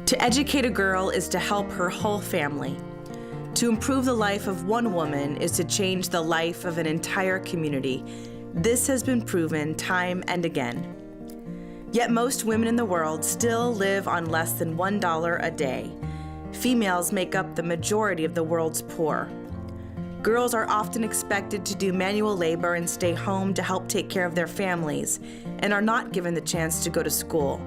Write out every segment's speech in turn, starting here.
To educate a girl is to help her whole family. To improve the life of one woman is to change the life of an entire community. This has been proven time and again. Yet most women in the world still live on less than $1 a day. Females make up the majority of the world's poor. Girls are often expected to do manual labor and stay home to help take care of their families, and are not given the chance to go to school.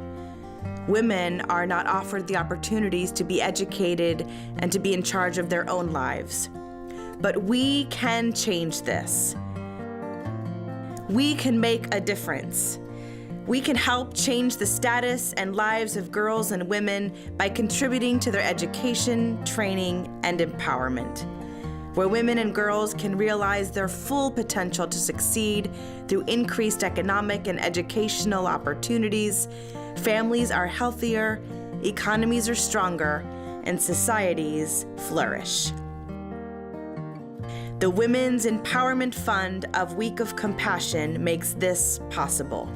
Women are not offered the opportunities to be educated and to be in charge of their own lives. But we can change this. We can make a difference. We can help change the status and lives of girls and women by contributing to their education, training, and empowerment, where women and girls can realize their full potential to succeed through increased economic and educational opportunities. Families are healthier, economies are stronger, and societies flourish. The Women's Empowerment Fund of Week of Compassion makes this possible.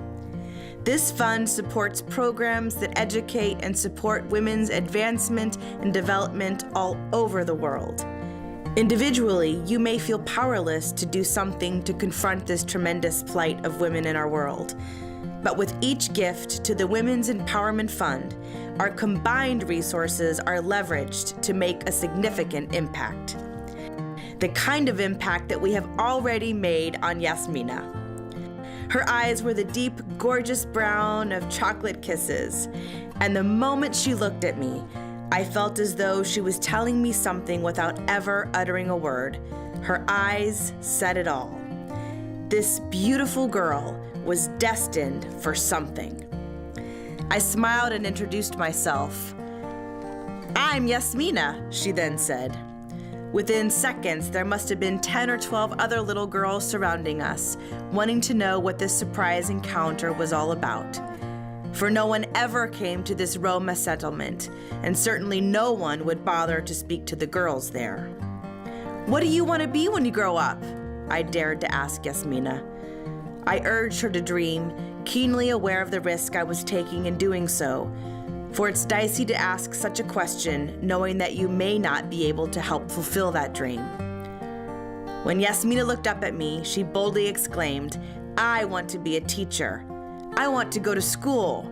This fund supports programs that educate and support women's advancement and development all over the world. Individually, you may feel powerless to do something to confront this tremendous plight of women in our world. But with each gift to the Women's Empowerment Fund, our combined resources are leveraged to make a significant impact. The kind of impact that we have already made on Yasmina. Her eyes were the deep, gorgeous brown of chocolate kisses, and the moment she looked at me, I felt as though she was telling me something without ever uttering a word. Her eyes said it all. This beautiful girl was destined for something. I smiled and introduced myself. "I'm Yasmina," she then said. Within seconds, there must have been 10 or 12 other little girls surrounding us, wanting to know what this surprise encounter was all about. For no one ever came to this Roma settlement, and certainly no one would bother to speak to the girls there. "What do you want to be when you grow up?" I dared to ask Yasmina. I urged her to dream, keenly aware of the risk I was taking in doing so, for it's dicey to ask such a question knowing that you may not be able to help fulfill that dream. When Yasmina looked up at me, she boldly exclaimed, "I want to be a teacher. I want to go to school."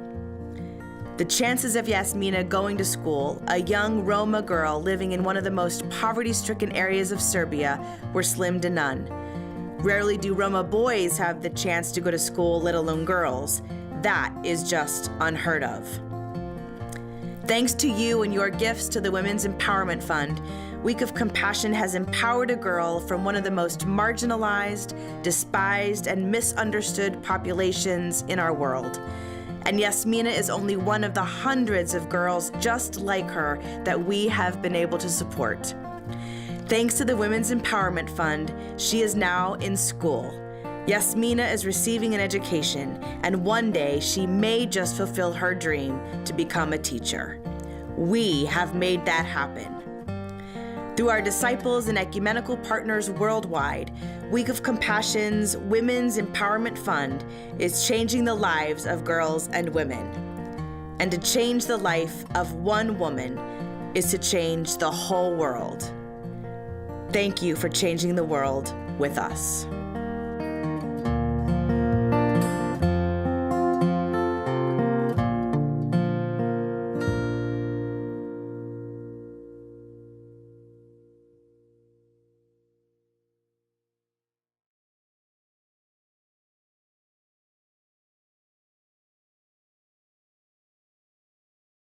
The chances of Yasmina going to school, a young Roma girl living in one of the most poverty-stricken areas of Serbia, were slim to none. Rarely do Roma boys have the chance to go to school, let alone girls. That is just unheard of. Thanks to you and your gifts to the Women's Empowerment Fund, Week of Compassion has empowered a girl from one of the most marginalized, despised, and misunderstood populations in our world. And Yasmina is only one of the hundreds of girls just like her that we have been able to support. Thanks to the Women's Empowerment Fund, she is now in school. Yasmina is receiving an education, and one day she may just fulfill her dream to become a teacher. We have made that happen. Through our disciples and ecumenical partners worldwide, Week of Compassion's Women's Empowerment Fund is changing the lives of girls and women. And to change the life of one woman is to change the whole world. Thank you for changing the world with us.